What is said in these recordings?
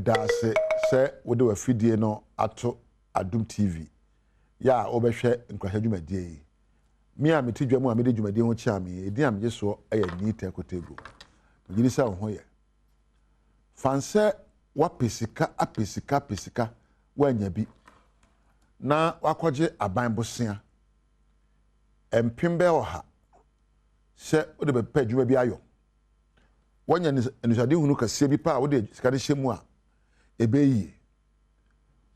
da se wo de wafidie no ato Adom TV ya obehwe nkrahya dwumadie yi me a metidwa mu a mede dwumadie ho chia me edi am yeso aya ni tekotego yiri sa ho ye fanse wa pesika wanya bi na wakoje aban bosia empembe oha se wo de bepa dwuma bi ayo wanya nisade hunu kase bi pa wo de sika de hyemu a ebeyi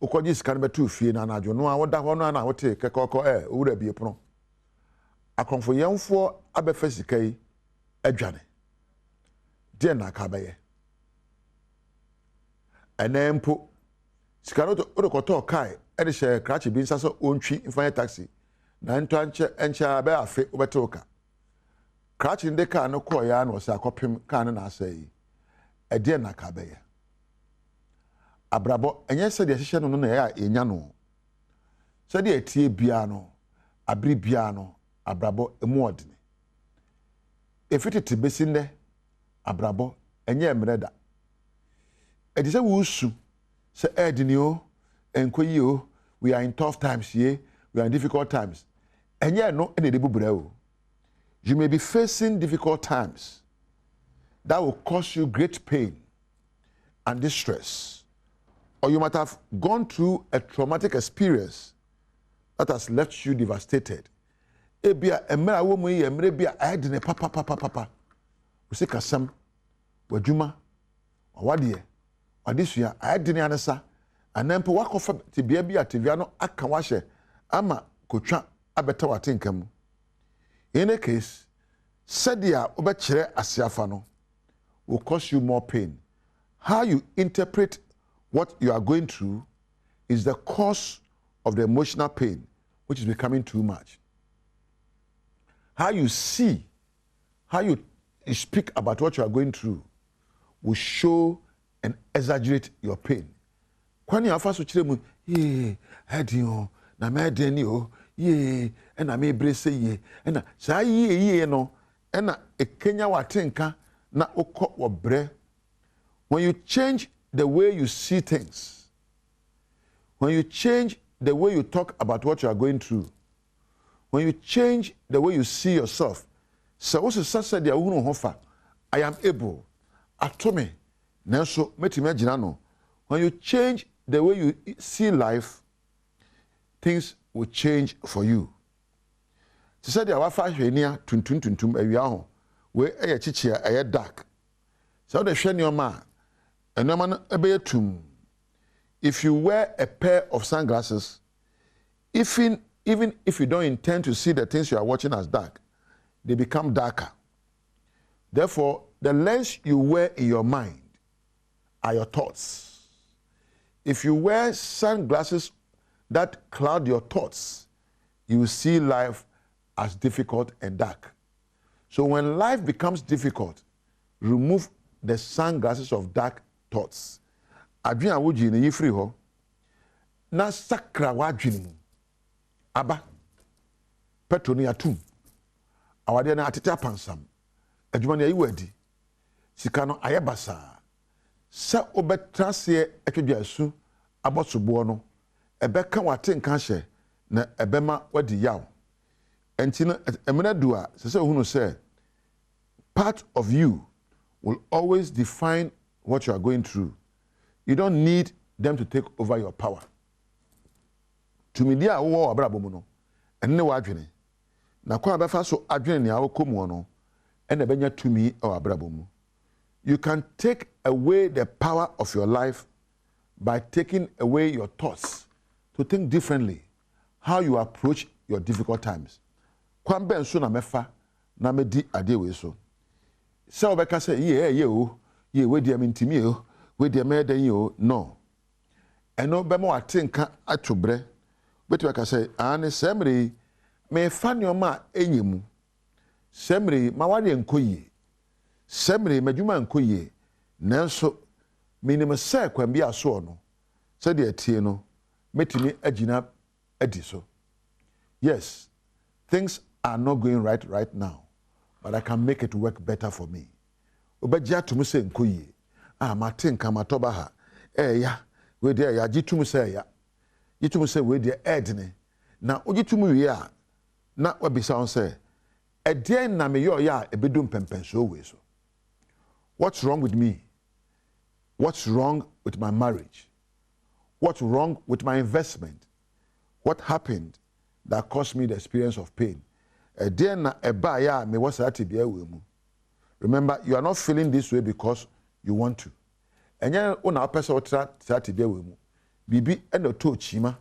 ukoji scan betu fie na anajo no a woda ho no na wote kekoko owura bie pono akonfo yemfo abefa sika yi adwane de na ka baye enempo sika no to koto kai e de she krachi bi nsa so ontwi mfanye taxi na nto enche abe afe obetoka krachi nde ka no ko ya na o se akopem ka na asai e de na ka baye abrabo enye se de hihye no na ya enya no se de etie bia no abri bia no abrabo emu odene efitete besinde abrabo enye emreda edi se wusu se edini o enkoyi o we are in tough times here, we are in difficult times enye no ene de bubura o. You may be facing difficult times that will cause you great pain and distress. Or you might have gone through a traumatic experience that has left you devastated. Ebia emra wo mu emre bia ayedene papa. We say kasam wadwuma wade adesua ayedene anesa anempo wakofa tibia bia tibia no aka wahye ama kotwa abeta watenkam. In a case, sadia obekere asiafa no will cause you more pain. How you interpret what you are going through is the cause of the emotional pain, which is becoming too much. How you see, how you speak about what you are going through will show and exaggerate your pain. Kwani afa so kire mu, hedio, na me deni o, ena me brese ye, ena sa ye no, ena ekenya watenka na okọ wobre. When you change the way you see things, when you change the way you talk about what you are going through, when you change the way you see yourself, so what is said there I am able atome nanso metime agina no. When you change the way you see life, things will change for you. She said there were 5 hwenia tuntum awia ho we eye chichia eye dark. So the hwe neoma enoma no ebe tum. If you wear a pair of sunglasses, even if you don't intend to see the things you are watching as dark, they become darker. Therefore, the lens you wear in your mind are your thoughts. If you wear sunglasses that cloud your thoughts, you will see life as difficult and dark. So when life becomes difficult, remove the sunglasses of dark thoughts. Adwene a wogi ne yifri ho na sakra wadwene mu aba petroni atum awade na atete apansam adwuma ne ayi wadi sika no ayebasa sa obetrase atwedwa asu abosobo no ebeka watenka hye na ebema wadi yaw enti no emena du a sese ohunu se part of you will always define what you are going through. You don't need them to take over your power. To me dia wo abrabo mu no enne wa adwene na kwa befa so adwene ne awokomu no enne benya tumi o abrabo mu. You can take away the power of your life by taking away your thoughts to think differently, how you approach your difficult times. Kwan ben so na mefa na medi ade we so. Se obeka say ye we dia mentimi o we dia me dan yo no. Eno be mo atenka atobre betu aka say ane semre me fa neoma enyemu semre ma wade enkoyi semre madwuma enkoyi nanso minim se kwan bi aso no se de atie no metimi agina adi so. Yes, things are not going right now, but I can make it work better for me. Obejia to me say enkoyi matenka matoba ha ya we dey ya gitum say ya gitum say we dey edne na ogitum wi a na obisa on say edien na me yo ya ebedum pempenso we so. What's wrong with me? What's wrong with my marriage? What's wrong with my investment? What happened that caused me the experience of pain? Edien na eba ya me was ati bia we mu. Remember, you are not feeling this way because you want to. Enye una opesa otra ati bia we mu. Bibi ena to chima.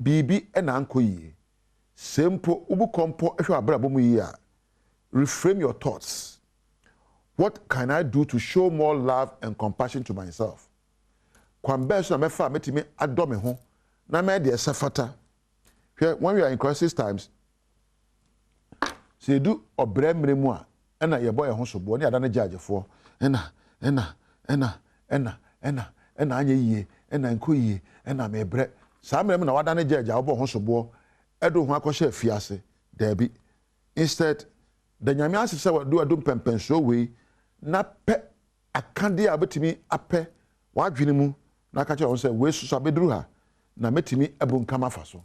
Bibi ena anko yie. Sempo ubu kompo ehwe abrabo mu yie a. Reframe your thoughts. What can I do to show more love and compassion to myself? Kwambe so na mefa metimi adome ho na me de safata. When we are in crisis times, say do obre mremu a na ye boy ho sobo ne ada na jagefo na anye yie na nko yie na mebre sa mremu na wada na jaja obo ho sobo edo ho akoshe afiase dabi. Instead the nyame asese do adum pempenso we na pe akande a betimi apɛ wadwene mu na ka kyerɛ sɛ we susu abeduru ha na metimi ebu nkama fa so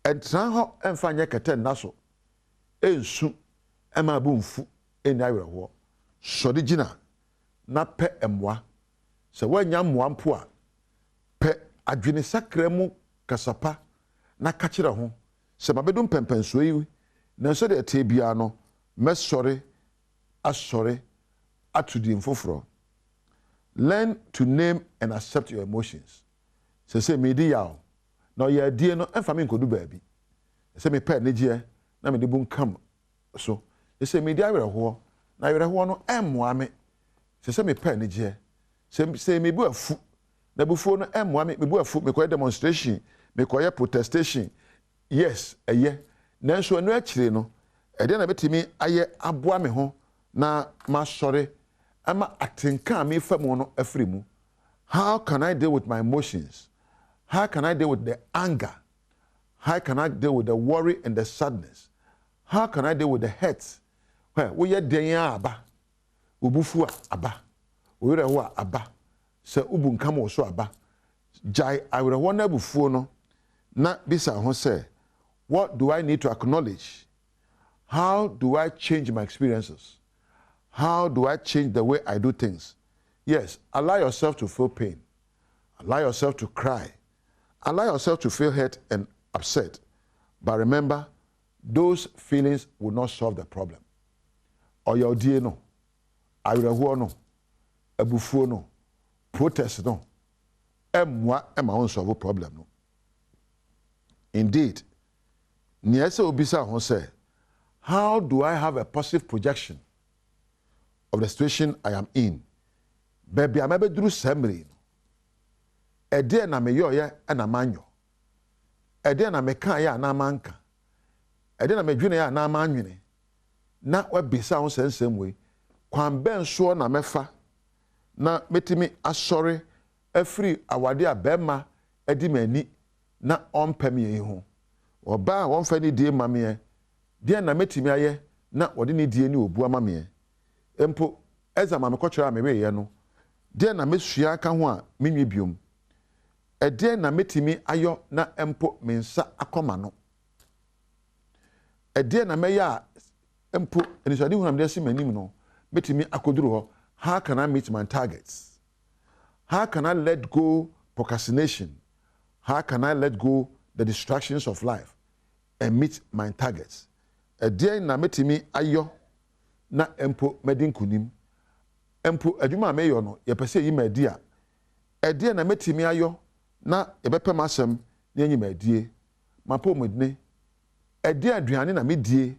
entra ho emfa nye kete na so ensu ema bu mfu eni awerɛho sɔde gina na pɛ emwa sɛ wanya mmoa mpo a pɛ adwene sakra mu kasapa na ka kyerɛ ho sɛ mabedum pempenso yi na so de te bia no mesɔre asɔre atudi mfoforo. Learn to name and accept your emotions. Say me di yaw na ye die no emfa me nkodu baabi. Say me pɛ ne gye na me de bun kam so. Say me di awerɛho na awerɛho no emmoa me. Say me pɛ ne gye. Say me bu afu na bufuo no emmoa me bu afu me koye demonstration me koye protestation. Yes, eye. Nanso anu akyire no ede na betimi aye aboa me ho na masɔre ama atenka me famu no afiri mu. How can I deal with my emotions? How can I deal with the anger? How can I deal with the worry and the sadness? How can I deal with the hurt? Where we ye den aba. Ubufu aba. Oyereho aba. Se ubu nkam wo so aba. Jai awereho na bufuo no na bisa ho say, what do I need to acknowledge? How do I change my experiences? How do I change the way I do things? Yes, allow yourself to feel pain. Allow yourself to cry. Allow yourself to feel hurt and upset. But remember, those feelings will not solve the problem. Or your dear no, awereho no, ebufuo no, protest no, emwa ema won solve problem no. Indeed, niese obisa ho say, how do I have a positive projection of the situation I am in? Baby, I'm able to do something. A day na me yo ya na manyo. A day na me kan ya na manka. A day na me dwene ya na manwene. Na we bisa ho same way. Kwan ben so na mefa na metimi asɔre afiri awade a bema edi mani na ompam ye ho. Oba won fa ni die mame die na metimi aye na wode ni die ni obu amame empo ezama me kɔkyerɛ me weyɛ no die na mesua ka ho a menwi biom die na metimi ayo na empo mensa akɔma no die na meya empo enisade hu na me desi manim no metimi akoduru ho. How can I meet my targets? How can I let go procrastination? How can I let go the distractions of life and meet my targets? Die na metimi ayo na empo medin kunim empo adwuma meyo no ye pese yi madi a die na metimi ayo na ye bepem asem na enyi madie mapo modne die aduane na medie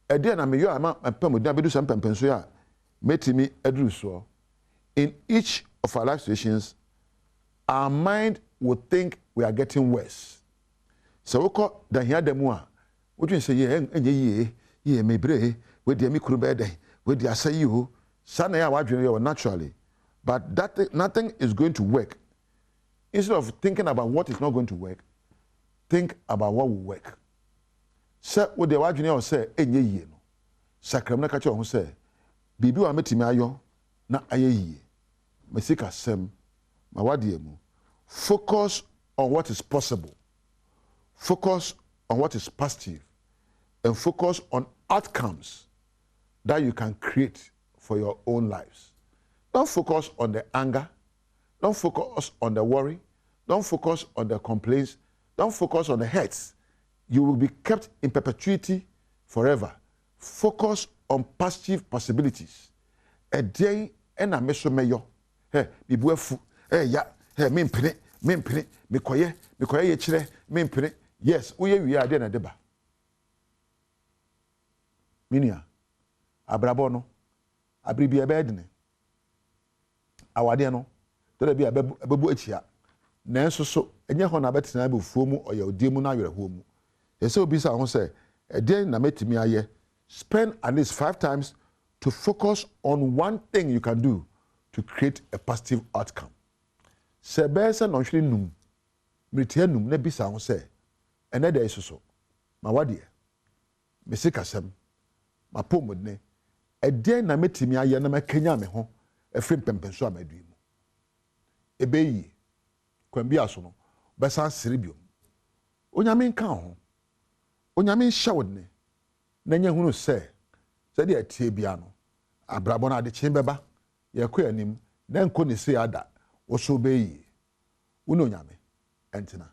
die na meyo ama pem modne abedu sam pempenso ya metimi aduru so. In each of our life situations, our mind will think we are getting worse. So we call the here demu a what you say ye mebre we dey me kuru be den we dey asay you sana ya wadwene you naturally, but nothing is going to work. Instead of thinking about what is not going to work, think about what will work. Say we dey wadwene you say enye yie no sakram na ka che ho say bibi wa metimi ayo na aye yie mesika sem ma wadi emu. Focus on what is possible. Focus on what is positive. And focus on outcomes that you can create for your own lives. Don't focus on the anger. Don't focus on the worry. Don't focus on the complaints. Don't focus on the hurts. You will be kept in perpetuity forever. Focus on positive possibilities. A day and a meso meyo. Hey, be buefu. Hey, ya. Hey, mimpene, mikoye ye chire, mimpene. Yes, we are there na deba. Minia, abrabono, abribi ebedine. Awade no, to be abebu echia. Nanso so, enye ho na betena be fuo mu oya odi mu na werehwo mu. Yese obi sa ho say, e dey na metimi aye. Spend at least 5 times to focus on one thing you can do to create a positive outcome. Se besa no hwere num, mritia num na bisa ho say, ene dey so. Ma wade me sikasem. Ma pomodne. E dey na metimi aye na makanya me ho, efrim pempenso amadu mu. Ebeyi kwambi aso no besa siribiom. Onyame nka ho. Onyame hyawodne. Na nya hunu se de atie bia no abrabo na ade kyen beba ye kɔ anim na nko ne se ada wo so beyi wo no nyame entina